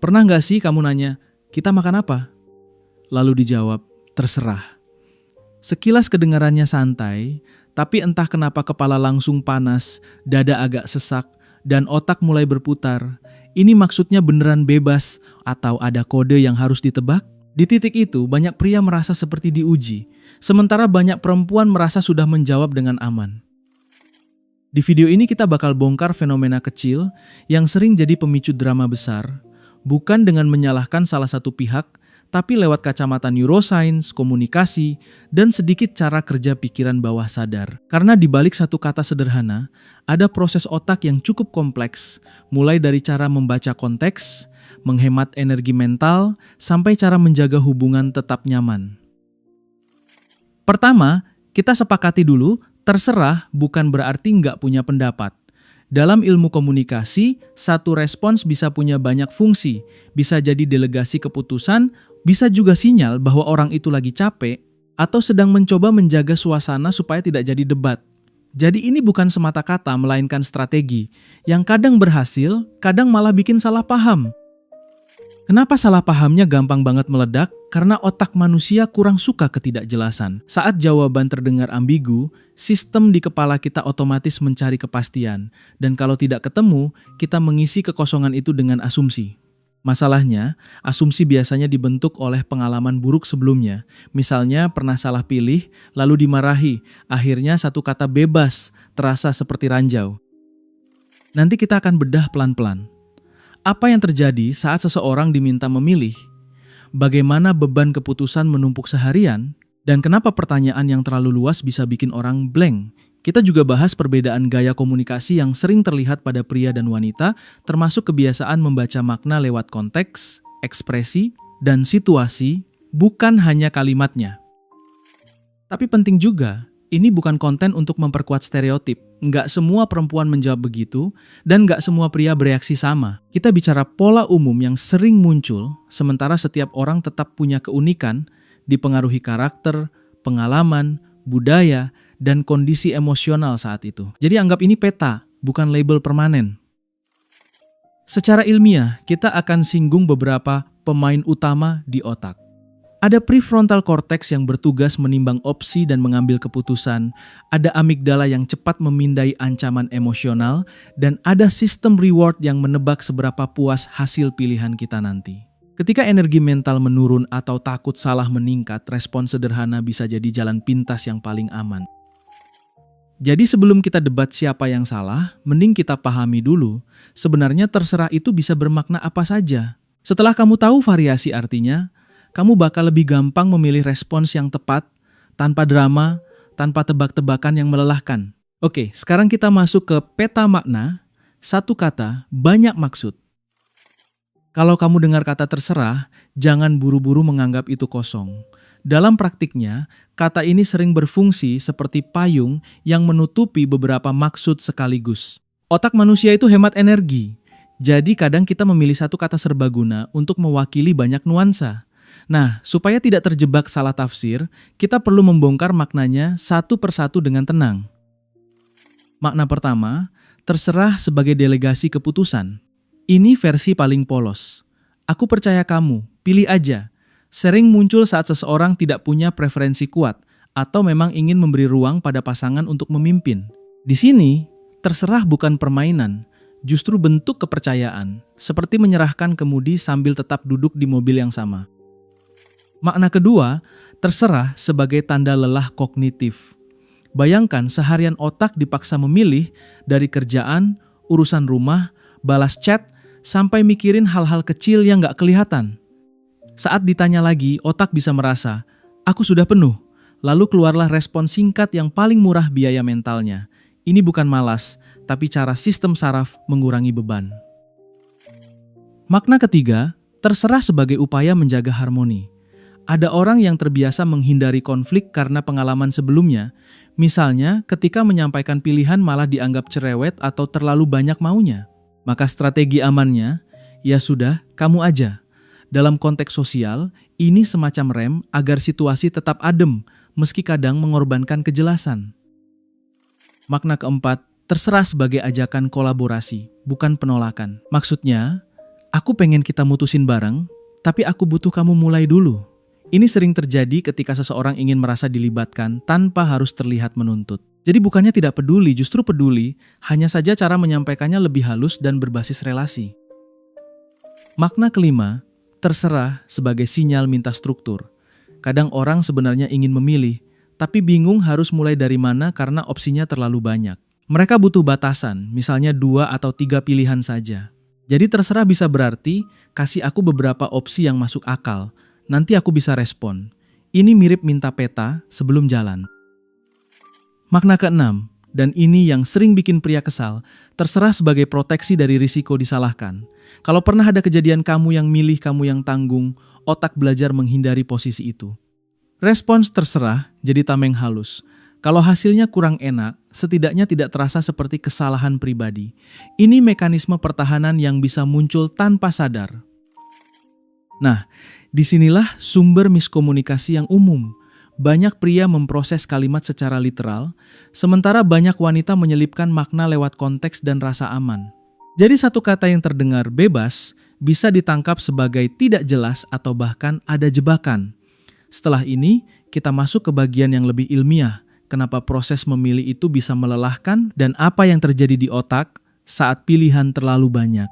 Pernah nggak sih kamu nanya, kita makan apa? Lalu dijawab, terserah. Sekilas kedengarannya santai, tapi entah kenapa kepala langsung panas, dada agak sesak, dan otak mulai berputar. Ini maksudnya beneran bebas atau ada kode yang harus ditebak? Di titik itu, banyak pria merasa seperti diuji, sementara banyak perempuan merasa sudah menjawab dengan aman. Di video ini kita bakal bongkar fenomena kecil yang sering jadi pemicu drama besar, bukan dengan menyalahkan salah satu pihak, tapi lewat kacamata neuroscience, komunikasi, dan sedikit cara kerja pikiran bawah sadar. Karena di balik satu kata sederhana, ada proses otak yang cukup kompleks, mulai dari cara membaca konteks, menghemat energi mental, sampai cara menjaga hubungan tetap nyaman. Pertama, kita sepakati dulu, terserah bukan berarti nggak punya pendapat. Dalam ilmu komunikasi, satu respons bisa punya banyak fungsi, bisa jadi delegasi keputusan, bisa juga sinyal bahwa orang itu lagi capek atau sedang mencoba menjaga suasana supaya tidak jadi debat. Jadi ini bukan semata-kata melainkan strategi yang kadang berhasil, kadang malah bikin salah paham. Kenapa salah pahamnya gampang banget meledak? Karena otak manusia kurang suka ketidakjelasan. Saat jawaban terdengar ambigu, sistem di kepala kita otomatis mencari kepastian. Dan kalau tidak ketemu, kita mengisi kekosongan itu dengan asumsi. Masalahnya, asumsi biasanya dibentuk oleh pengalaman buruk sebelumnya. Misalnya pernah salah pilih, lalu dimarahi. Akhirnya satu kata bebas terasa seperti ranjau. Nanti kita akan bedah pelan-pelan. Apa yang terjadi saat seseorang diminta memilih? Bagaimana beban keputusan menumpuk seharian? Dan kenapa pertanyaan yang terlalu luas bisa bikin orang blank? Kita juga bahas perbedaan gaya komunikasi yang sering terlihat pada pria dan wanita, termasuk kebiasaan membaca makna lewat konteks, ekspresi, dan situasi, bukan hanya kalimatnya. Tapi penting juga, ini bukan konten untuk memperkuat stereotip. Nggak semua perempuan menjawab begitu, dan nggak semua pria bereaksi sama. Kita bicara pola umum yang sering muncul, sementara setiap orang tetap punya keunikan, dipengaruhi karakter, pengalaman, budaya, dan kondisi emosional saat itu. Jadi anggap ini peta, bukan label permanen. Secara ilmiah, kita akan singgung beberapa pemain utama di otak. Ada prefrontal cortex yang bertugas menimbang opsi dan mengambil keputusan, ada amigdala yang cepat memindai ancaman emosional, dan ada sistem reward yang menebak seberapa puas hasil pilihan kita nanti. Ketika energi mental menurun atau takut salah meningkat, respons sederhana bisa jadi jalan pintas yang paling aman. Jadi sebelum kita debat siapa yang salah, mending kita pahami dulu, sebenarnya terserah itu bisa bermakna apa saja. Setelah kamu tahu variasi artinya, kamu bakal lebih gampang memilih respons yang tepat, tanpa drama, tanpa tebak-tebakan yang melelahkan. Oke, sekarang kita masuk ke peta makna, satu kata, banyak maksud. Kalau kamu dengar kata terserah, jangan buru-buru menganggap itu kosong. Dalam praktiknya, kata ini sering berfungsi seperti payung yang menutupi beberapa maksud sekaligus. Otak manusia itu hemat energi, jadi kadang kita memilih satu kata serbaguna untuk mewakili banyak nuansa. Nah, supaya tidak terjebak salah tafsir, kita perlu membongkar maknanya satu persatu dengan tenang. Makna pertama, terserah sebagai delegasi keputusan. Ini versi paling polos. Aku percaya kamu, pilih aja. Sering muncul saat seseorang tidak punya preferensi kuat atau memang ingin memberi ruang pada pasangan untuk memimpin. Di sini, terserah bukan permainan, justru bentuk kepercayaan, seperti menyerahkan kemudi sambil tetap duduk di mobil yang sama. Makna kedua, terserah sebagai tanda lelah kognitif. Bayangkan seharian otak dipaksa memilih dari kerjaan, urusan rumah, balas chat, sampai mikirin hal-hal kecil yang gak kelihatan. Saat ditanya lagi, otak bisa merasa, aku sudah penuh. Lalu keluarlah respon singkat yang paling murah biaya mentalnya. Ini bukan malas, tapi cara sistem saraf mengurangi beban. Makna ketiga, terserah sebagai upaya menjaga harmoni. Ada orang yang terbiasa menghindari konflik karena pengalaman sebelumnya. Misalnya, ketika menyampaikan pilihan malah dianggap cerewet atau terlalu banyak maunya. Maka strategi amannya, ya sudah, kamu aja. Dalam konteks sosial, ini semacam rem agar situasi tetap adem, meski kadang mengorbankan kejelasan. Makna keempat, terserah sebagai ajakan kolaborasi, bukan penolakan. Maksudnya, Aku pengen kita mutusin bareng, tapi aku butuh kamu mulai dulu. Ini sering terjadi ketika seseorang ingin merasa dilibatkan tanpa harus terlihat menuntut. Jadi bukannya tidak peduli, justru peduli, hanya saja cara menyampaikannya lebih halus dan berbasis relasi. Makna kelima, terserah sebagai sinyal minta struktur. Kadang orang sebenarnya ingin memilih, tapi bingung harus mulai dari mana karena opsinya terlalu banyak. Mereka butuh batasan, misalnya 2 atau 3 pilihan saja. Jadi terserah bisa berarti, kasih aku beberapa opsi yang masuk akal, nanti aku bisa respon. Ini mirip minta peta sebelum jalan. Makna keenam, dan ini yang sering bikin pria kesal, terserah sebagai proteksi dari risiko disalahkan. Kalau pernah ada kejadian kamu yang milih, kamu yang tanggung, otak belajar menghindari posisi itu. Respons terserah jadi tameng halus. Kalau hasilnya kurang enak, setidaknya tidak terasa seperti kesalahan pribadi. Ini mekanisme pertahanan yang bisa muncul tanpa sadar. Nah, disinilah sumber miskomunikasi yang umum. Banyak pria memproses kalimat secara literal, sementara banyak wanita menyelipkan makna lewat konteks dan rasa aman. Jadi satu kata yang terdengar bebas bisa ditangkap sebagai tidak jelas atau bahkan ada jebakan. Setelah ini, kita masuk ke bagian yang lebih ilmiah. Kenapa proses memilih itu bisa melelahkan dan apa yang terjadi di otak saat pilihan terlalu banyak.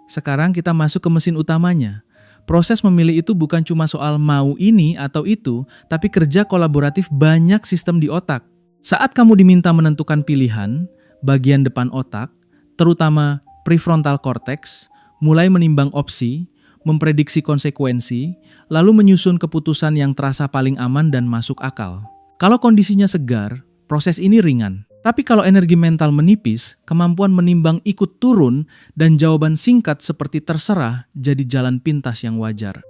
Sekarang kita masuk ke mesin utamanya. Proses memilih itu bukan cuma soal mau ini atau itu, tapi kerja kolaboratif banyak sistem di otak. Saat kamu diminta menentukan pilihan, bagian depan otak, terutama prefrontal cortex, mulai menimbang opsi, memprediksi konsekuensi, lalu menyusun keputusan yang terasa paling aman dan masuk akal. Kalau kondisinya segar, proses ini ringan. Tapi kalau energi mental menipis, kemampuan menimbang ikut turun dan jawaban singkat seperti terserah jadi jalan pintas yang wajar.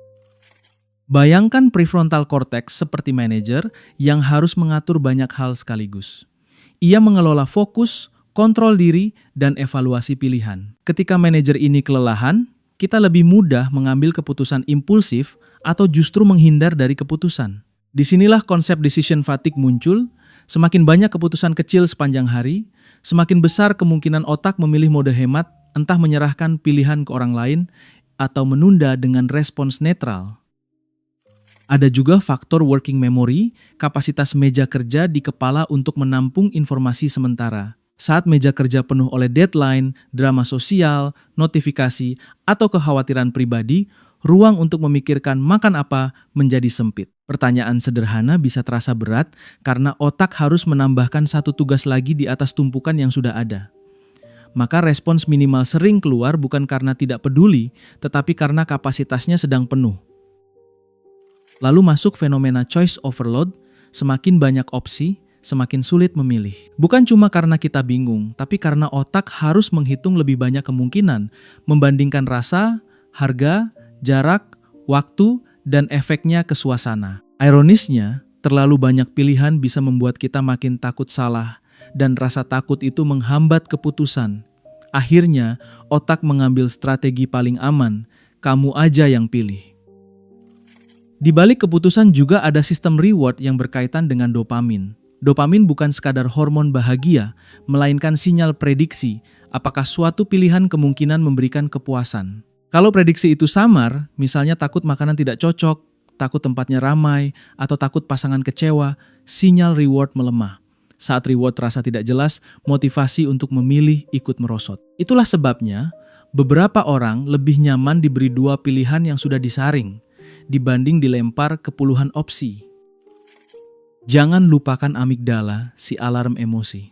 Bayangkan prefrontal cortex seperti manajer yang harus mengatur banyak hal sekaligus. Ia mengelola fokus, kontrol diri, dan evaluasi pilihan. Ketika manajer ini kelelahan, kita lebih mudah mengambil keputusan impulsif atau justru menghindar dari keputusan. Disinilah konsep decision fatigue muncul. Semakin banyak keputusan kecil sepanjang hari, semakin besar kemungkinan otak memilih mode hemat, entah menyerahkan pilihan ke orang lain atau menunda dengan respons netral. Ada juga faktor working memory, kapasitas meja kerja di kepala untuk menampung informasi sementara. Saat meja kerja penuh oleh deadline, drama sosial, notifikasi, atau kekhawatiran pribadi, ruang untuk memikirkan makan apa menjadi sempit. Pertanyaan sederhana bisa terasa berat karena otak harus menambahkan satu tugas lagi di atas tumpukan yang sudah ada. Maka respons minimal sering keluar bukan karena tidak peduli, tetapi karena kapasitasnya sedang penuh. Lalu masuk fenomena choice overload, semakin banyak opsi, semakin sulit memilih. Bukan cuma karena kita bingung, tapi karena otak harus menghitung lebih banyak kemungkinan, membandingkan rasa, harga, jarak, waktu, dan efeknya ke suasana. Ironisnya, terlalu banyak pilihan bisa membuat kita makin takut salah, dan rasa takut itu menghambat keputusan. Akhirnya, otak mengambil strategi paling aman, kamu aja yang pilih. Di balik keputusan juga ada sistem reward yang berkaitan dengan dopamin. Dopamin bukan sekadar hormon bahagia, melainkan sinyal prediksi apakah suatu pilihan kemungkinan memberikan kepuasan. Kalau prediksi itu samar, misalnya takut makanan tidak cocok, takut tempatnya ramai, atau takut pasangan kecewa, sinyal reward melemah. Saat reward terasa tidak jelas, motivasi untuk memilih ikut merosot. Itulah sebabnya, beberapa orang lebih nyaman diberi 2 pilihan yang sudah disaring, dibanding dilempar ke puluhan opsi. Jangan lupakan amigdala, si alarm emosi.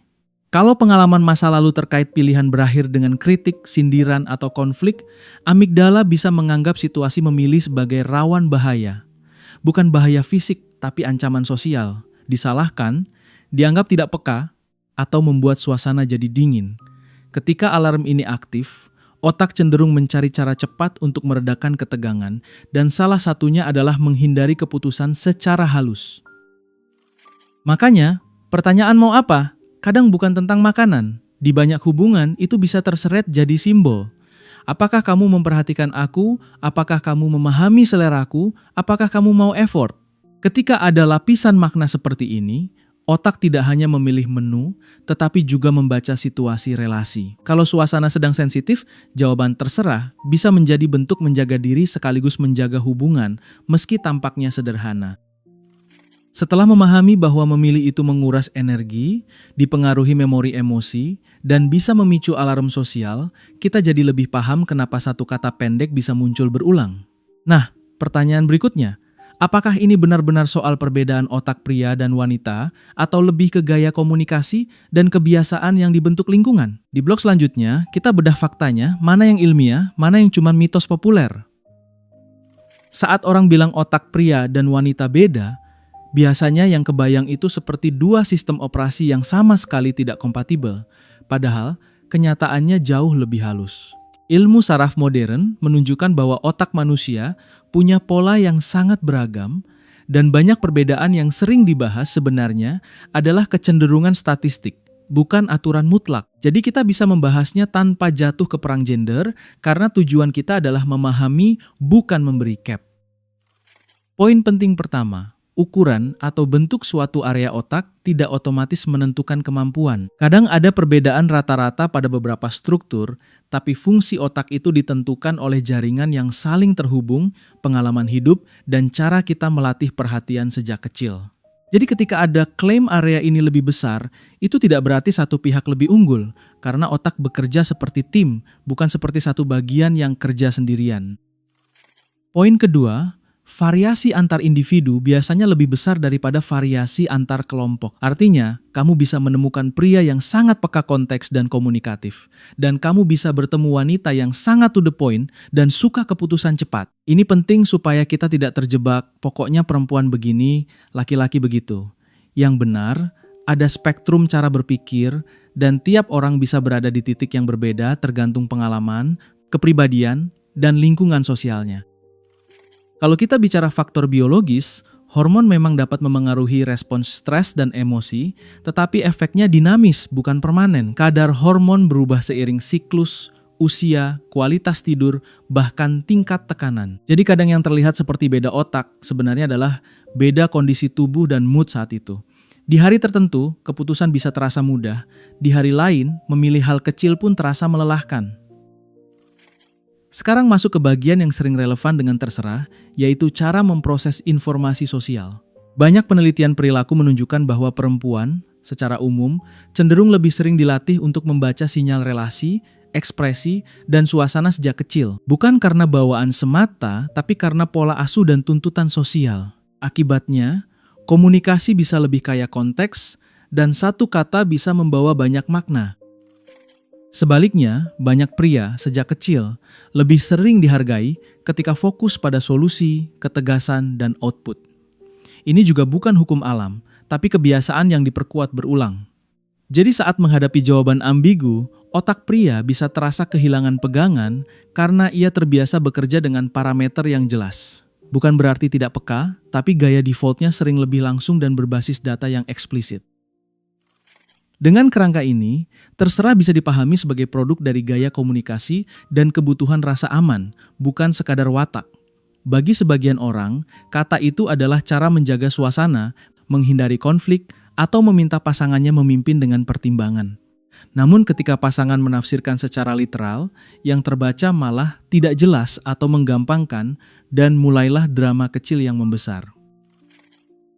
Kalau pengalaman masa lalu terkait pilihan berakhir dengan kritik, sindiran, atau konflik, amigdala bisa menganggap situasi memilih sebagai rawan bahaya. Bukan bahaya fisik, tapi ancaman sosial. Disalahkan, dianggap tidak peka, atau membuat suasana jadi dingin. Ketika alarm ini aktif, otak cenderung mencari cara cepat untuk meredakan ketegangan, dan salah satunya adalah menghindari keputusan secara halus. Makanya, pertanyaan mau apa? Kadang bukan tentang makanan. Di banyak hubungan, itu bisa terseret jadi simbol. Apakah kamu memperhatikan aku? Apakah kamu memahami seleraku? Apakah kamu mau effort? Ketika ada lapisan makna seperti ini, Otak tidak hanya memilih menu, tetapi juga membaca situasi relasi. Kalau suasana sedang sensitif, jawaban terserah bisa menjadi bentuk menjaga diri sekaligus menjaga hubungan, meski tampaknya sederhana. Setelah memahami bahwa memilih itu menguras energi, dipengaruhi memori emosi, dan bisa memicu alarm sosial, kita jadi lebih paham kenapa satu kata pendek bisa muncul berulang. Nah, pertanyaan berikutnya, apakah ini benar-benar soal perbedaan otak pria dan wanita, atau lebih ke gaya komunikasi dan kebiasaan yang dibentuk lingkungan? Di blog selanjutnya, kita bedah faktanya, mana yang ilmiah, mana yang cuma mitos populer. Saat orang bilang otak pria dan wanita beda, biasanya yang kebayang itu seperti dua sistem operasi yang sama sekali tidak kompatibel, padahal kenyataannya jauh lebih halus. Ilmu saraf modern menunjukkan bahwa otak manusia punya pola yang sangat beragam, dan banyak perbedaan yang sering dibahas sebenarnya adalah kecenderungan statistik, bukan aturan mutlak. Jadi kita bisa membahasnya tanpa jatuh ke perang gender, karena tujuan kita adalah memahami, bukan memberi cap. Poin penting pertama, ukuran atau bentuk suatu area otak tidak otomatis menentukan kemampuan. Kadang ada perbedaan rata-rata pada beberapa struktur, tapi fungsi otak itu ditentukan oleh jaringan yang saling terhubung, pengalaman hidup, dan cara kita melatih perhatian sejak kecil. Jadi ketika ada klaim area ini lebih besar, itu tidak berarti satu pihak lebih unggul, karena otak bekerja seperti tim, bukan seperti satu bagian yang kerja sendirian. Poin kedua, variasi antar individu biasanya lebih besar daripada variasi antar kelompok. Artinya, kamu bisa menemukan pria yang sangat peka konteks dan komunikatif. Dan kamu bisa bertemu wanita yang sangat to the point dan suka keputusan cepat. Ini penting supaya kita tidak terjebak, pokoknya perempuan begini, laki-laki begitu. Yang benar, ada spektrum cara berpikir, dan tiap orang bisa berada di titik yang berbeda tergantung pengalaman, kepribadian, dan lingkungan sosialnya. Kalau kita bicara faktor biologis, hormon memang dapat memengaruhi respons stres dan emosi, tetapi efeknya dinamis, bukan permanen. Kadar hormon berubah seiring siklus, usia, kualitas tidur, bahkan tingkat tekanan. Jadi kadang yang terlihat seperti beda otak, sebenarnya adalah beda kondisi tubuh dan mood saat itu. Di hari tertentu, keputusan bisa terasa mudah. Di hari lain, memilih hal kecil pun terasa melelahkan. Sekarang masuk ke bagian yang sering relevan dengan terserah, yaitu cara memproses informasi sosial. Banyak penelitian perilaku menunjukkan bahwa perempuan, secara umum, cenderung lebih sering dilatih untuk membaca sinyal relasi, ekspresi, dan suasana sejak kecil. Bukan karena bawaan semata, tapi karena pola asuh dan tuntutan sosial. Akibatnya, komunikasi bisa lebih kaya konteks, dan satu kata bisa membawa banyak makna. Sebaliknya, banyak pria sejak kecil lebih sering dihargai ketika fokus pada solusi, ketegasan, dan output. Ini juga bukan hukum alam, tapi kebiasaan yang diperkuat berulang. Jadi saat menghadapi jawaban ambigu, otak pria bisa terasa kehilangan pegangan karena ia terbiasa bekerja dengan parameter yang jelas. Bukan berarti tidak peka, tapi gaya defaultnya sering lebih langsung dan berbasis data yang eksplisit. Dengan kerangka ini, terserah bisa dipahami sebagai produk dari gaya komunikasi dan kebutuhan rasa aman, bukan sekadar watak. Bagi sebagian orang, kata itu adalah cara menjaga suasana, menghindari konflik, atau meminta pasangannya memimpin dengan pertimbangan. Namun ketika pasangan menafsirkan secara literal, yang terbaca malah tidak jelas atau menggampangkan, dan mulailah drama kecil yang membesar.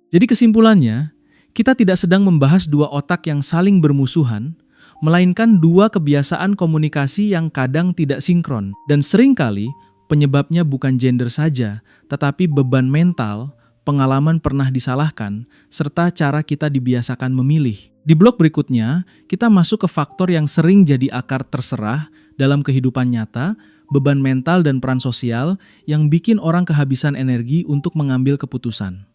Jadi kesimpulannya, kita tidak sedang membahas dua otak yang saling bermusuhan, melainkan dua kebiasaan komunikasi yang kadang tidak sinkron. Dan seringkali penyebabnya bukan gender saja, tetapi beban mental, pengalaman pernah disalahkan, serta cara kita dibiasakan memilih. Di blog berikutnya, kita masuk ke faktor yang sering jadi akar terserah dalam kehidupan nyata, beban mental dan peran sosial yang bikin orang kehabisan energi untuk mengambil keputusan.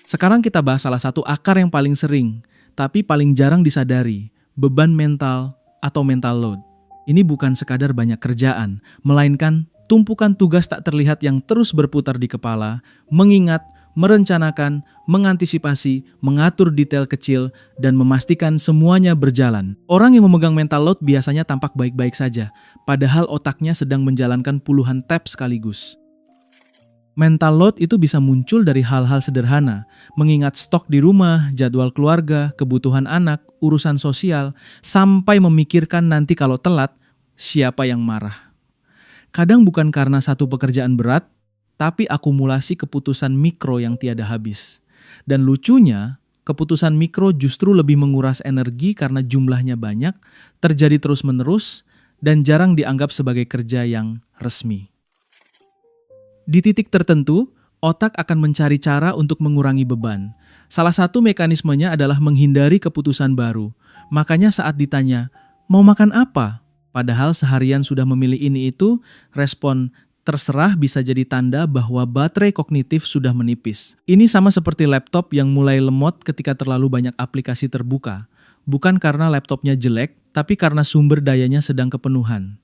Sekarang kita bahas salah satu akar yang paling sering, tapi paling jarang disadari, beban mental atau mental load. Ini bukan sekadar banyak kerjaan, melainkan tumpukan tugas tak terlihat yang terus berputar di kepala, mengingat, merencanakan, mengantisipasi, mengatur detail kecil, dan memastikan semuanya berjalan. Orang yang memegang mental load biasanya tampak baik-baik saja, padahal otaknya sedang menjalankan puluhan tab sekaligus. Mental load itu bisa muncul dari hal-hal sederhana, mengingat stok di rumah, jadwal keluarga, kebutuhan anak, urusan sosial, sampai memikirkan nanti kalau telat, siapa yang marah. Kadang bukan karena satu pekerjaan berat, tapi akumulasi keputusan mikro yang tiada habis. Dan lucunya, keputusan mikro justru lebih menguras energi karena jumlahnya banyak, terjadi terus-menerus, dan jarang dianggap sebagai kerja yang resmi. Di titik tertentu, otak akan mencari cara untuk mengurangi beban. Salah satu mekanismenya adalah menghindari keputusan baru. Makanya saat ditanya, mau makan apa? Padahal seharian sudah memilih ini itu, respon terserah bisa jadi tanda bahwa baterai kognitif sudah menipis. Ini sama seperti laptop yang mulai lemot ketika terlalu banyak aplikasi terbuka. Bukan karena laptopnya jelek, tapi karena sumber dayanya sedang kepenuhan.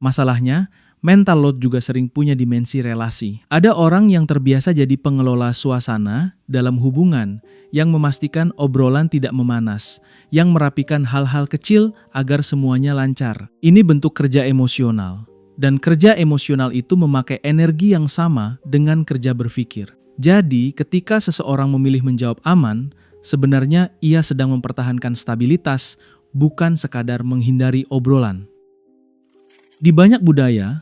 Masalahnya, mental load juga sering punya dimensi relasi. Ada orang yang terbiasa jadi pengelola suasana dalam hubungan, yang memastikan obrolan tidak memanas, yang merapikan hal-hal kecil agar semuanya lancar. Ini bentuk kerja emosional. Dan kerja emosional itu memakai energi yang sama dengan kerja berpikir. Jadi, ketika seseorang memilih menjawab aman, sebenarnya ia sedang mempertahankan stabilitas, bukan sekadar menghindari obrolan. Di banyak budaya,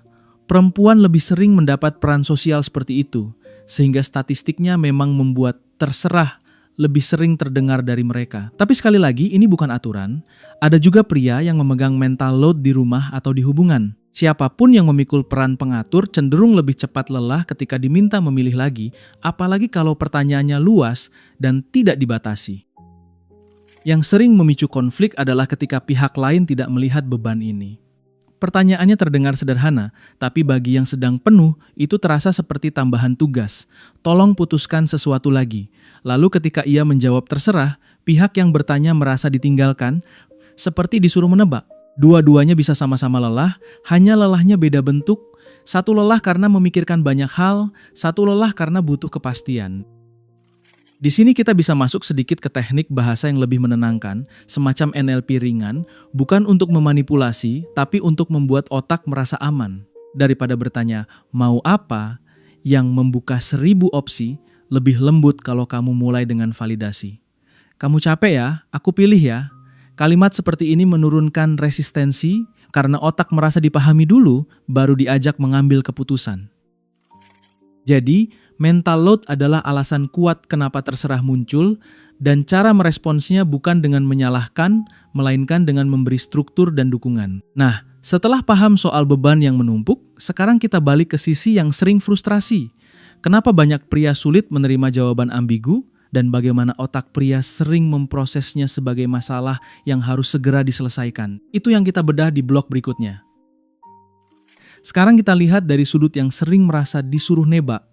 perempuan lebih sering mendapat peran sosial seperti itu, sehingga statistiknya memang membuat terserah lebih sering terdengar dari mereka. Tapi sekali lagi, ini bukan aturan. Ada juga pria yang memegang mental load di rumah atau di hubungan. Siapapun yang memikul peran pengatur cenderung lebih cepat lelah ketika diminta memilih lagi, apalagi kalau pertanyaannya luas dan tidak dibatasi. Yang sering memicu konflik adalah ketika pihak lain tidak melihat beban ini. Pertanyaannya terdengar sederhana, tapi bagi yang sedang penuh, itu terasa seperti tambahan tugas. Tolong putuskan sesuatu lagi. Lalu ketika ia menjawab terserah, pihak yang bertanya merasa ditinggalkan, seperti disuruh menebak. Dua-duanya bisa sama-sama lelah, hanya lelahnya beda bentuk. Satu lelah karena memikirkan banyak hal, satu lelah karena butuh kepastian. Di sini kita bisa masuk sedikit ke teknik bahasa yang lebih menenangkan, semacam NLP ringan, bukan untuk memanipulasi, tapi untuk membuat otak merasa aman. Daripada bertanya, mau apa, yang membuka 1000 opsi, lebih lembut kalau kamu mulai dengan validasi. Kamu capek ya? Aku pilih ya. Kalimat seperti ini menurunkan resistensi, karena otak merasa dipahami dulu, baru diajak mengambil keputusan. Jadi, mental load adalah alasan kuat kenapa terserah muncul, dan cara meresponsnya bukan dengan menyalahkan, melainkan dengan memberi struktur dan dukungan. Nah, setelah paham soal beban yang menumpuk, sekarang kita balik ke sisi yang sering frustrasi. Kenapa banyak pria sulit menerima jawaban ambigu, dan bagaimana otak pria sering memprosesnya sebagai masalah yang harus segera diselesaikan. Itu yang kita bedah di blog berikutnya. Sekarang kita lihat dari sudut yang sering merasa disuruh nebak.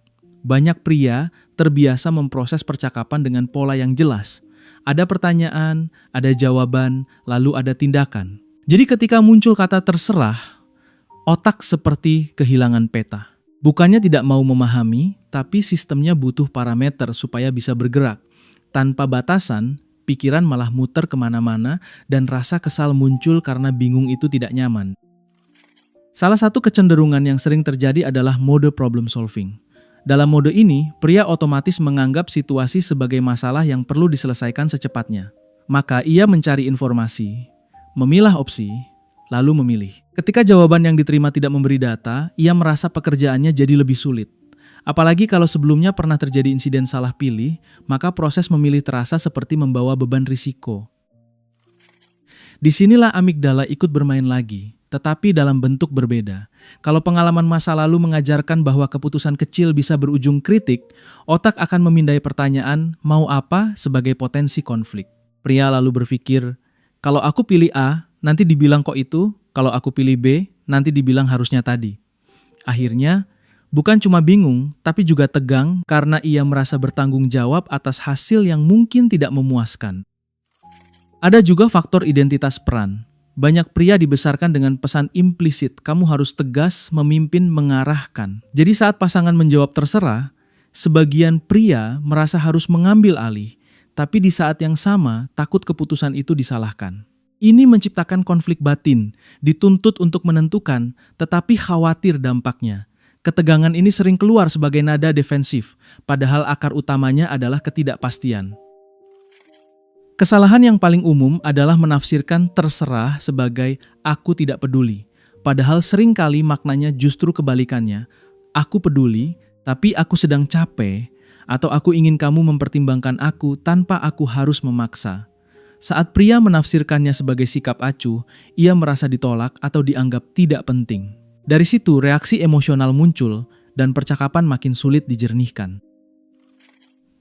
Banyak pria terbiasa memproses percakapan dengan pola yang jelas. Ada pertanyaan, ada jawaban, lalu ada tindakan. Jadi ketika muncul kata terserah, otak seperti kehilangan peta. Bukannya tidak mau memahami, tapi sistemnya butuh parameter supaya bisa bergerak. Tanpa batasan, pikiran malah muter kemana-mana dan rasa kesal muncul karena bingung itu tidak nyaman. Salah satu kecenderungan yang sering terjadi adalah mode problem solving. Dalam mode ini, pria otomatis menganggap situasi sebagai masalah yang perlu diselesaikan secepatnya. Maka ia mencari informasi, memilah opsi, lalu memilih. Ketika jawaban yang diterima tidak memberi data, ia merasa pekerjaannya jadi lebih sulit. Apalagi kalau sebelumnya pernah terjadi insiden salah pilih, maka proses memilih terasa seperti membawa beban risiko. Disinilah amigdala ikut bermain lagi, tetapi dalam bentuk berbeda. Kalau pengalaman masa lalu mengajarkan bahwa keputusan kecil bisa berujung kritik, otak akan memindai pertanyaan mau apa sebagai potensi konflik. Pria lalu berpikir, kalau aku pilih A, nanti dibilang kok itu, kalau aku pilih B, nanti dibilang harusnya tadi. Akhirnya, bukan cuma bingung, tapi juga tegang karena ia merasa bertanggung jawab atas hasil yang mungkin tidak memuaskan. Ada juga faktor identitas peran. Banyak pria dibesarkan dengan pesan implisit, kamu harus tegas, memimpin, mengarahkan. Jadi saat pasangan menjawab terserah, sebagian pria merasa harus mengambil alih, tapi di saat yang sama takut keputusan itu disalahkan. Ini menciptakan konflik batin, dituntut untuk menentukan, tetapi khawatir dampaknya. Ketegangan ini sering keluar sebagai nada defensif, padahal akar utamanya adalah ketidakpastian. Kesalahan yang paling umum adalah menafsirkan terserah sebagai aku tidak peduli, padahal seringkali maknanya justru kebalikannya. Aku peduli, tapi aku sedang capek, atau aku ingin kamu mempertimbangkan aku tanpa aku harus memaksa. Saat pria menafsirkannya sebagai sikap acuh, ia merasa ditolak atau dianggap tidak penting. Dari situ reaksi emosional muncul dan percakapan makin sulit dijernihkan.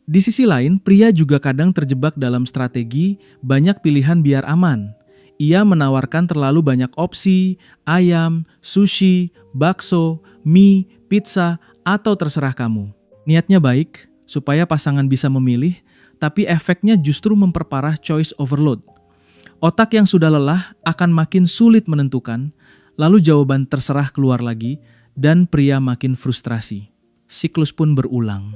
Di sisi lain, pria juga kadang terjebak dalam strategi banyak pilihan biar aman. Ia menawarkan terlalu banyak opsi, ayam, sushi, bakso, mie, pizza, atau terserah kamu. Niatnya baik, supaya pasangan bisa memilih, tapi efeknya justru memperparah choice overload. Otak yang sudah lelah akan makin sulit menentukan, lalu jawaban terserah keluar lagi, dan pria makin frustrasi. Siklus pun berulang.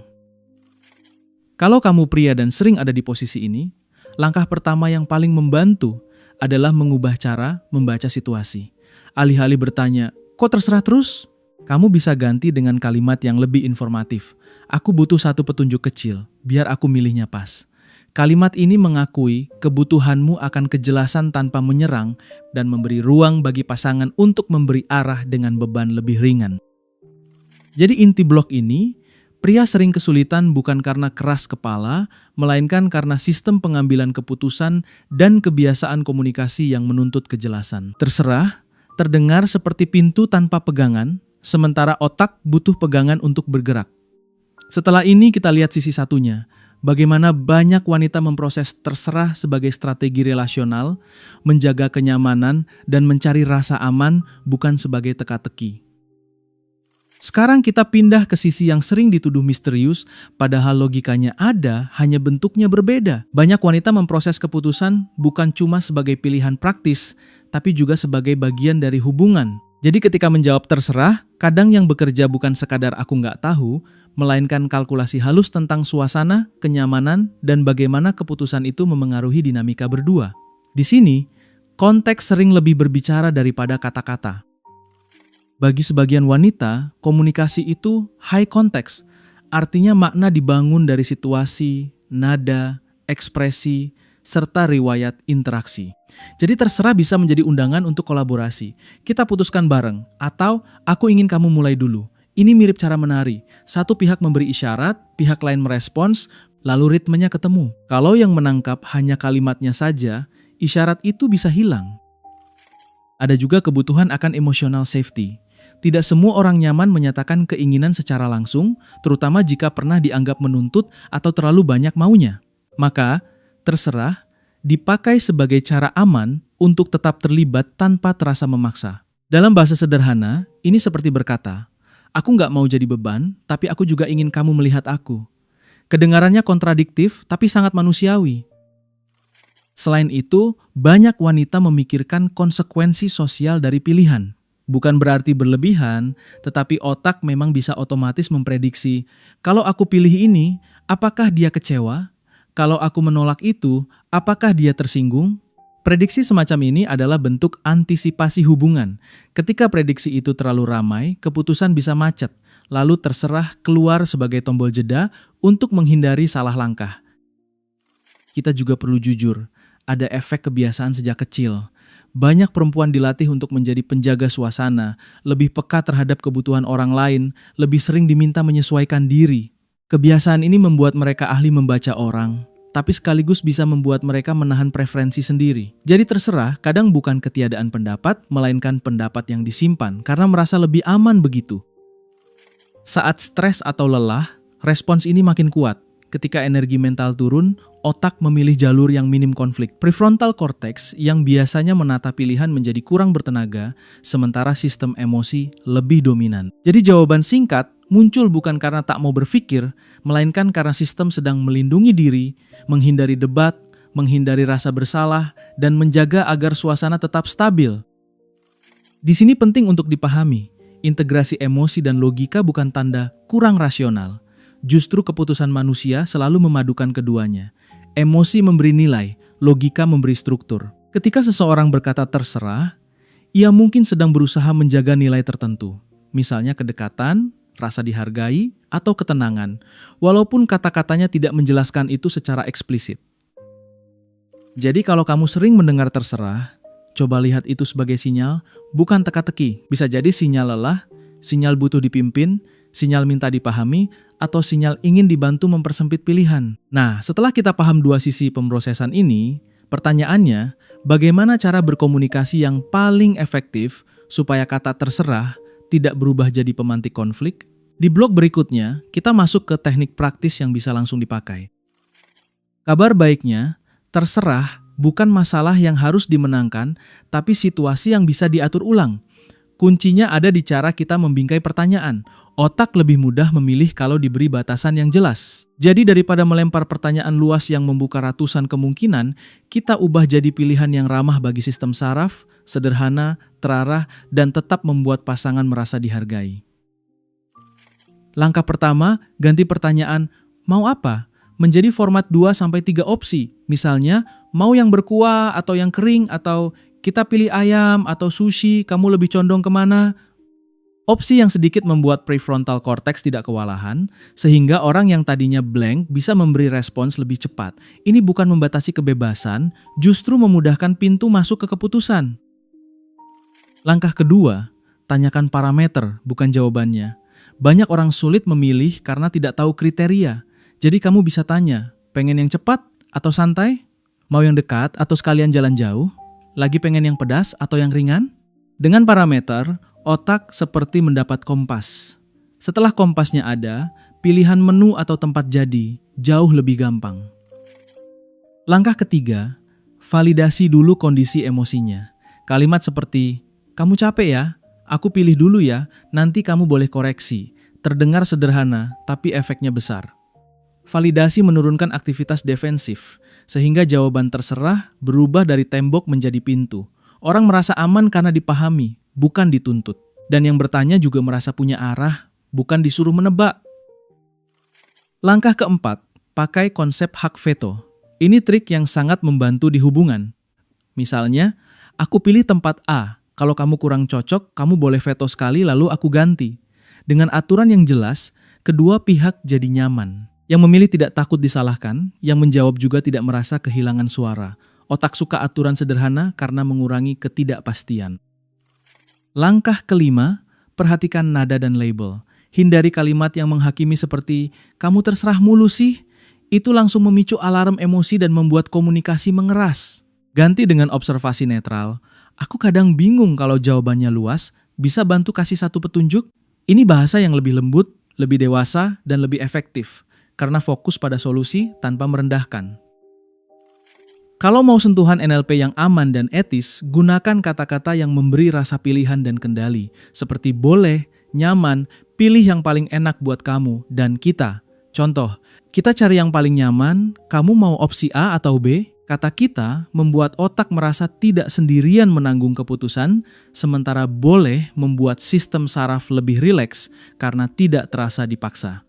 Kalau kamu pria dan sering ada di posisi ini, langkah pertama yang paling membantu adalah mengubah cara membaca situasi. Alih-alih bertanya, kok terserah terus? Kamu bisa ganti dengan kalimat yang lebih informatif. Aku butuh satu petunjuk kecil, biar aku milihnya pas. Kalimat ini mengakui kebutuhanmu akan kejelasan tanpa menyerang dan memberi ruang bagi pasangan untuk memberi arah dengan beban lebih ringan. Jadi inti blog ini, pria sering kesulitan bukan karena keras kepala, melainkan karena sistem pengambilan keputusan dan kebiasaan komunikasi yang menuntut kejelasan. Terserah, terdengar seperti pintu tanpa pegangan, sementara otak butuh pegangan untuk bergerak. Setelah ini kita lihat sisi satunya, bagaimana banyak wanita memproses terserah sebagai strategi relasional, menjaga kenyamanan, dan mencari rasa aman bukan sebagai teka-teki. Sekarang kita pindah ke sisi yang sering dituduh misterius, padahal logikanya ada, hanya bentuknya berbeda. Banyak wanita memproses keputusan bukan cuma sebagai pilihan praktis, tapi juga sebagai bagian dari hubungan. Jadi ketika menjawab terserah, kadang yang bekerja bukan sekadar aku nggak tahu, melainkan kalkulasi halus tentang suasana, kenyamanan, dan bagaimana keputusan itu memengaruhi dinamika berdua. Di sini, konteks sering lebih berbicara daripada kata-kata. Bagi sebagian wanita, komunikasi itu high context, artinya makna dibangun dari situasi, nada, ekspresi, serta riwayat interaksi. Jadi terserah bisa menjadi undangan untuk kolaborasi. Kita putuskan bareng, atau aku ingin kamu mulai dulu. Ini mirip cara menari. Satu pihak memberi isyarat, pihak lain merespons, lalu ritmenya ketemu. Kalau yang menangkap hanya kalimatnya saja, isyarat itu bisa hilang. Ada juga kebutuhan akan emotional safety. Tidak semua orang nyaman menyatakan keinginan secara langsung, terutama jika pernah dianggap menuntut atau terlalu banyak maunya. Maka, terserah dipakai sebagai cara aman untuk tetap terlibat tanpa terasa memaksa. Dalam bahasa sederhana, ini seperti berkata, aku nggak mau jadi beban, tapi aku juga ingin kamu melihat aku. Kedengarannya kontradiktif, tapi sangat manusiawi. Selain itu, banyak wanita memikirkan konsekuensi sosial dari pilihan. Bukan berarti berlebihan, tetapi otak memang bisa otomatis memprediksi, kalau aku pilih ini, apakah dia kecewa? Kalau aku menolak itu, apakah dia tersinggung? Prediksi semacam ini adalah bentuk antisipasi hubungan. Ketika prediksi itu terlalu ramai, keputusan bisa macet, lalu terserah keluar sebagai tombol jeda untuk menghindari salah langkah. Kita juga perlu jujur, ada efek kebiasaan sejak kecil. Banyak perempuan dilatih untuk menjadi penjaga suasana, lebih peka terhadap kebutuhan orang lain, lebih sering diminta menyesuaikan diri. Kebiasaan ini membuat mereka ahli membaca orang, tapi sekaligus bisa membuat mereka menahan preferensi sendiri. Jadi terserah, kadang bukan ketiadaan pendapat, melainkan pendapat yang disimpan karena merasa lebih aman begitu. Saat stres atau lelah, respons ini makin kuat. Ketika energi mental turun, otak memilih jalur yang minim konflik. Prefrontal cortex yang biasanya menata pilihan menjadi kurang bertenaga, sementara sistem emosi lebih dominan. Jadi jawaban singkat muncul bukan karena tak mau berpikir, melainkan karena sistem sedang melindungi diri, menghindari debat, menghindari rasa bersalah, dan menjaga agar suasana tetap stabil. Di sini penting untuk dipahami, integrasi emosi dan logika bukan tanda kurang rasional. Justru keputusan manusia selalu memadukan keduanya. Emosi memberi nilai, logika memberi struktur. Ketika seseorang berkata terserah, ia mungkin sedang berusaha menjaga nilai tertentu. Misalnya kedekatan, rasa dihargai, atau ketenangan, walaupun kata-katanya tidak menjelaskan itu secara eksplisit. Jadi kalau kamu sering mendengar terserah, coba lihat itu sebagai sinyal, bukan teka-teki. Bisa jadi sinyal lelah, sinyal butuh dipimpin, sinyal minta dipahami, atau sinyal ingin dibantu mempersempit pilihan. Nah, setelah kita paham dua sisi pemrosesan ini, pertanyaannya, bagaimana cara berkomunikasi yang paling efektif supaya kata terserah tidak berubah jadi pemantik konflik? Di blog berikutnya, kita masuk ke teknik praktis yang bisa langsung dipakai. Kabar baiknya, terserah bukan masalah yang harus dimenangkan, tapi situasi yang bisa diatur ulang. Kuncinya ada di cara kita membingkai pertanyaan. Otak lebih mudah memilih kalau diberi batasan yang jelas. Jadi daripada melempar pertanyaan luas yang membuka ratusan kemungkinan, kita ubah jadi pilihan yang ramah bagi sistem saraf, sederhana, terarah, dan tetap membuat pasangan merasa dihargai. Langkah pertama, ganti pertanyaan, mau apa? Menjadi format 2-3 opsi. Misalnya, mau yang berkuah atau yang kering, atau kita pilih ayam atau sushi, kamu lebih condong kemana? Opsi yang sedikit membuat prefrontal cortex tidak kewalahan, sehingga orang yang tadinya blank bisa memberi respons lebih cepat. Ini bukan membatasi kebebasan, justru memudahkan pintu masuk ke keputusan. Langkah kedua, tanyakan parameter, bukan jawabannya. Banyak orang sulit memilih karena tidak tahu kriteria. Jadi kamu bisa tanya, pengen yang cepat atau santai? Mau yang dekat atau sekalian jalan jauh? Lagi pengen yang pedas atau yang ringan? Dengan parameter, otak seperti mendapat kompas. Setelah kompasnya ada, pilihan menu atau tempat jadi jauh lebih gampang. Langkah ketiga, validasi dulu kondisi emosinya. Kalimat seperti, kamu capek ya? Aku pilih dulu ya, nanti kamu boleh koreksi. Terdengar sederhana, tapi efeknya besar. Validasi menurunkan aktivitas defensif, sehingga jawaban terserah berubah dari tembok menjadi pintu. Orang merasa aman karena dipahami, bukan dituntut. Dan yang bertanya juga merasa punya arah, bukan disuruh menebak. Langkah keempat, pakai konsep hak veto. Ini trik yang sangat membantu di hubungan. Misalnya, aku pilih tempat A, kalau kamu kurang cocok, kamu boleh veto sekali lalu aku ganti. Dengan aturan yang jelas, kedua pihak jadi nyaman. Yang memilih tidak takut disalahkan, yang menjawab juga tidak merasa kehilangan suara. Otak suka aturan sederhana karena mengurangi ketidakpastian. Langkah kelima, perhatikan nada dan label. Hindari kalimat yang menghakimi seperti, kamu terserah mulu sih. Itu langsung memicu alarm emosi dan membuat komunikasi mengeras. Ganti dengan observasi netral. Aku kadang bingung kalau jawabannya luas, bisa bantu kasih satu petunjuk? Ini bahasa yang lebih lembut, lebih dewasa, dan lebih efektif. Karena fokus pada solusi tanpa merendahkan. Kalau mau sentuhan NLP yang aman dan etis, gunakan kata-kata yang memberi rasa pilihan dan kendali, seperti boleh, nyaman, pilih yang paling enak buat kamu, dan kita. Contoh, kita cari yang paling nyaman, kamu mau opsi A atau B? Kata kita membuat otak merasa tidak sendirian menanggung keputusan, sementara boleh membuat sistem saraf lebih rileks karena tidak terasa dipaksa.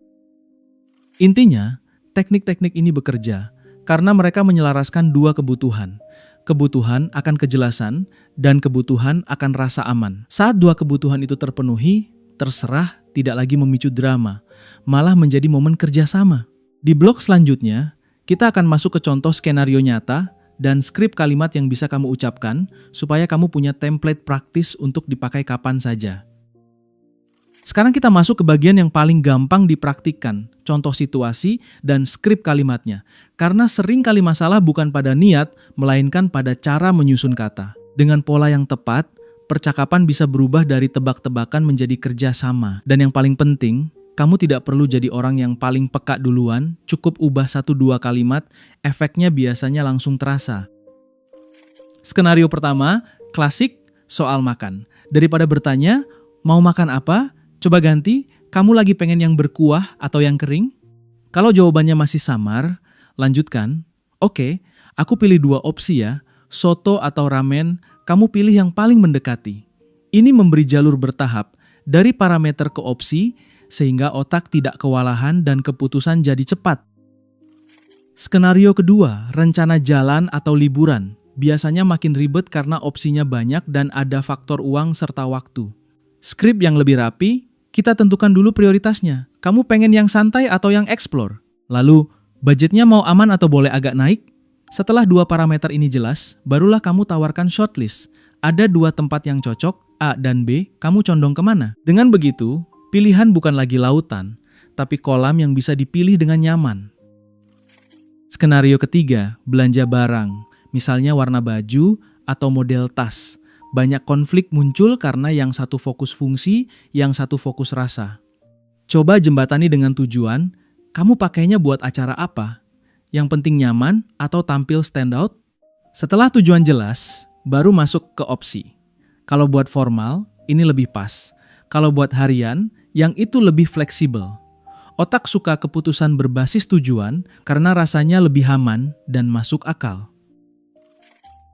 Intinya, teknik-teknik ini bekerja karena mereka menyelaraskan dua kebutuhan. Kebutuhan akan kejelasan dan kebutuhan akan rasa aman. Saat dua kebutuhan itu terpenuhi, terserah tidak lagi memicu drama, malah menjadi momen kerjasama. Di blog selanjutnya, kita akan masuk ke contoh skenario nyata dan skrip kalimat yang bisa kamu ucapkan supaya kamu punya template praktis untuk dipakai kapan saja. Sekarang kita masuk ke bagian yang paling gampang dipraktikkan, contoh situasi dan skrip kalimatnya. Karena sering kali masalah bukan pada niat, melainkan pada cara menyusun kata. Dengan pola yang tepat, percakapan bisa berubah dari tebak-tebakan menjadi kerjasama. Dan yang paling penting, kamu tidak perlu jadi orang yang paling peka duluan, cukup ubah 1-2 kalimat, efeknya biasanya langsung terasa. Skenario pertama, klasik, soal makan. Daripada bertanya, mau makan apa? Coba ganti, kamu lagi pengen yang berkuah atau yang kering? Kalau jawabannya masih samar, lanjutkan. Oke, aku pilih 2 opsi ya, soto atau ramen, kamu pilih yang paling mendekati. Ini memberi jalur bertahap, dari parameter ke opsi, sehingga otak tidak kewalahan dan keputusan jadi cepat. Skenario kedua, rencana jalan atau liburan. Biasanya makin ribet karena opsinya banyak dan ada faktor uang serta waktu. Skrip yang lebih rapi, Kita tentukan dulu prioritasnya. Kamu pengen yang santai atau yang explore? Lalu, budgetnya mau aman atau boleh agak naik? Setelah dua parameter ini jelas, barulah kamu tawarkan shortlist. Ada dua tempat yang cocok, A dan B, kamu condong kemana? Dengan begitu, pilihan bukan lagi lautan, tapi kolam yang bisa dipilih dengan nyaman. Skenario ketiga, belanja barang, misalnya warna baju atau model tas. Banyak konflik muncul karena yang satu fokus fungsi, yang satu fokus rasa. Coba jembatani dengan tujuan, kamu pakainya buat acara apa? Yang penting nyaman atau tampil stand out? Setelah tujuan jelas, baru masuk ke opsi. Kalau buat formal, ini lebih pas. Kalau buat harian, yang itu lebih fleksibel. Otak suka keputusan berbasis tujuan karena rasanya lebih aman dan masuk akal.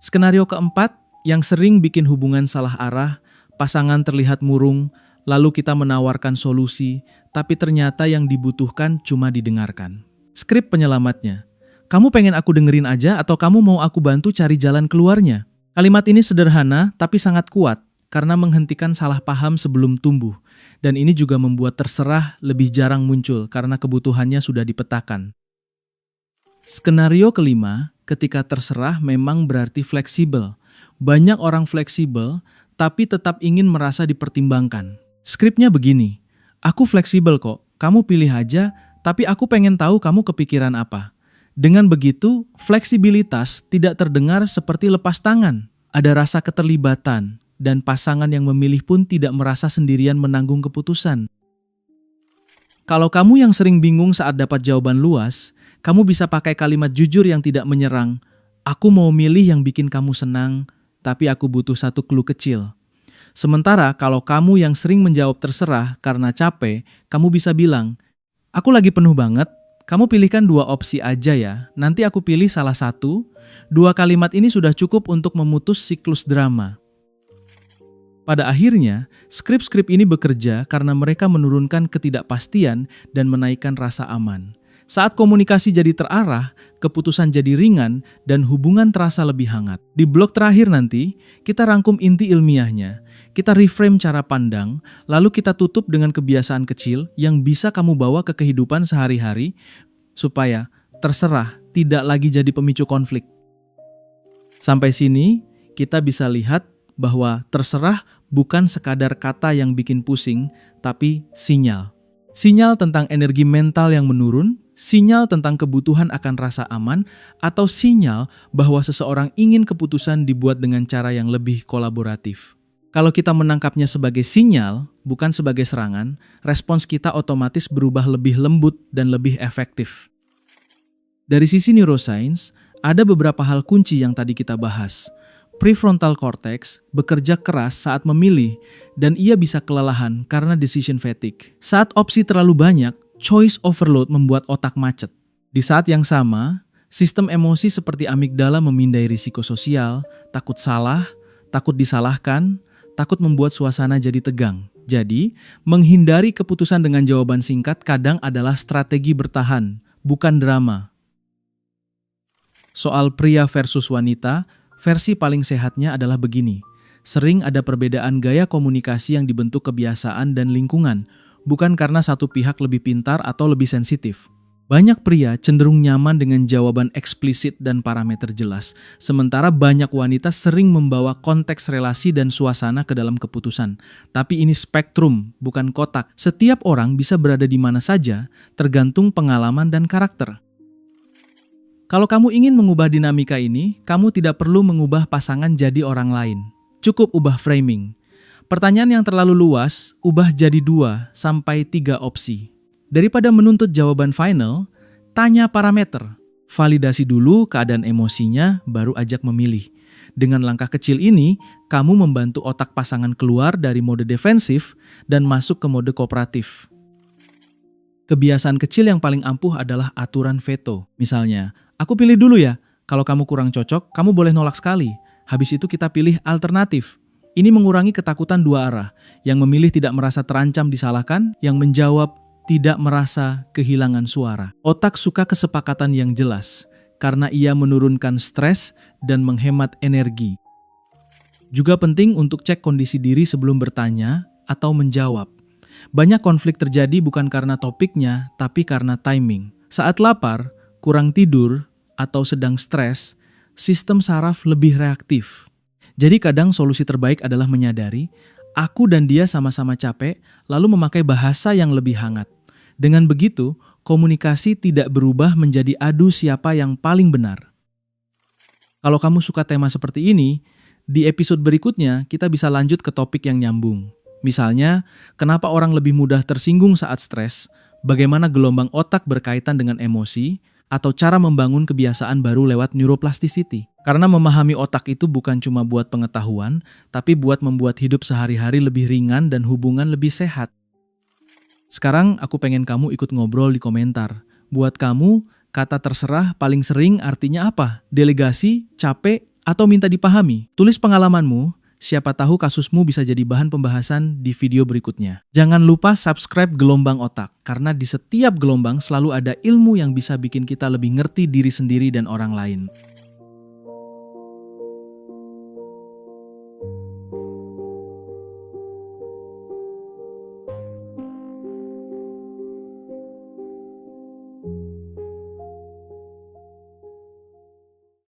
Skenario keempat, yang sering bikin hubungan salah arah, pasangan terlihat murung, lalu kita menawarkan solusi, tapi ternyata yang dibutuhkan cuma didengarkan. Skrip penyelamatnya. Kamu pengen aku dengerin aja atau kamu mau aku bantu cari jalan keluarnya? Kalimat ini sederhana tapi sangat kuat karena menghentikan salah paham sebelum tumbuh. Dan ini juga membuat terserah lebih jarang muncul karena kebutuhannya sudah dipetakan. Skenario kelima, ketika terserah memang berarti fleksibel. Banyak orang fleksibel tapi tetap ingin merasa dipertimbangkan. Skripnya begini, aku fleksibel kok, kamu pilih aja, tapi aku pengen tahu kamu kepikiran apa. Dengan begitu, fleksibilitas tidak terdengar seperti lepas tangan. Ada rasa keterlibatan, dan pasangan yang memilih pun tidak merasa sendirian menanggung keputusan. Kalau kamu yang sering bingung saat dapat jawaban luas, kamu bisa pakai kalimat jujur yang tidak menyerang. Aku mau milih yang bikin kamu senang, tapi aku butuh satu clue kecil. Sementara kalau kamu yang sering menjawab terserah karena capek, kamu bisa bilang, aku lagi penuh banget, kamu pilihkan dua opsi aja ya, nanti aku pilih salah satu. Dua kalimat ini sudah cukup untuk memutus siklus drama. Pada akhirnya, skrip-skrip ini bekerja karena mereka menurunkan ketidakpastian dan menaikkan rasa aman. Saat komunikasi jadi terarah, keputusan jadi ringan, dan hubungan terasa lebih hangat. Di blog terakhir nanti, kita rangkum inti ilmiahnya. Kita reframe cara pandang, lalu kita tutup dengan kebiasaan kecil yang bisa kamu bawa ke kehidupan sehari-hari, supaya terserah tidak lagi jadi pemicu konflik. Sampai sini, kita bisa lihat bahwa terserah bukan sekadar kata yang bikin pusing, tapi sinyal. Sinyal tentang energi mental yang menurun, sinyal tentang kebutuhan akan rasa aman, atau sinyal bahwa seseorang ingin keputusan dibuat dengan cara yang lebih kolaboratif. Kalau kita menangkapnya sebagai sinyal, bukan sebagai serangan, respons kita otomatis berubah lebih lembut dan lebih efektif. Dari sisi neuroscience, ada beberapa hal kunci yang tadi kita bahas. Prefrontal cortex bekerja keras saat memilih dan ia bisa kelelahan karena decision fatigue. Saat opsi terlalu banyak, choice overload membuat otak macet. Di saat yang sama, sistem emosi seperti amigdala memindai risiko sosial, takut salah, takut disalahkan, takut membuat suasana jadi tegang. Jadi, menghindari keputusan dengan jawaban singkat kadang adalah strategi bertahan, bukan drama. Soal pria versus wanita, versi paling sehatnya adalah begini. Sering ada perbedaan gaya komunikasi yang dibentuk kebiasaan dan lingkungan, bukan karena satu pihak lebih pintar atau lebih sensitif. Banyak pria cenderung nyaman dengan jawaban eksplisit dan parameter jelas, sementara banyak wanita sering membawa konteks relasi dan suasana ke dalam keputusan. Tapi ini spektrum, bukan kotak. Setiap orang bisa berada di mana saja, tergantung pengalaman dan karakter. Kalau kamu ingin mengubah dinamika ini, kamu tidak perlu mengubah pasangan jadi orang lain. Cukup ubah framing. Pertanyaan yang terlalu luas, ubah jadi 2 sampai 3 opsi. Daripada menuntut jawaban final, tanya parameter. Validasi dulu keadaan emosinya, baru ajak memilih. Dengan langkah kecil ini, kamu membantu otak pasangan keluar dari mode defensif dan masuk ke mode kooperatif. Kebiasaan kecil yang paling ampuh adalah aturan veto. Misalnya, aku pilih dulu ya, kalau kamu kurang cocok, kamu boleh nolak sekali. Habis itu kita pilih alternatif. Ini mengurangi ketakutan dua arah. Yang memilih tidak merasa terancam disalahkan, yang menjawab tidak merasa kehilangan suara. Otak suka kesepakatan yang jelas, karena ia menurunkan stres dan menghemat energi. Juga penting untuk cek kondisi diri sebelum bertanya atau menjawab. Banyak konflik terjadi bukan karena topiknya, tapi karena timing. Saat lapar, kurang tidur, atau sedang stres, sistem saraf lebih reaktif. Jadi kadang solusi terbaik adalah menyadari, aku dan dia sama-sama capek, lalu memakai bahasa yang lebih hangat. Dengan begitu, komunikasi tidak berubah menjadi adu siapa yang paling benar. Kalau kamu suka tema seperti ini, di episode berikutnya kita bisa lanjut ke topik yang nyambung. Misalnya, kenapa orang lebih mudah tersinggung saat stres, bagaimana gelombang otak berkaitan dengan emosi, atau cara membangun kebiasaan baru lewat neuroplasticity. Karena memahami otak itu bukan cuma buat pengetahuan, tapi buat membuat hidup sehari-hari lebih ringan dan hubungan lebih sehat. Sekarang aku pengen kamu ikut ngobrol di komentar. Buat kamu, kata terserah paling sering artinya apa? Delegasi, capek, atau minta dipahami? Tulis pengalamanmu, siapa tahu kasusmu bisa jadi bahan pembahasan di video berikutnya. Jangan lupa subscribe Gelombang Otak, karena di setiap gelombang selalu ada ilmu yang bisa bikin kita lebih ngerti diri sendiri dan orang lain.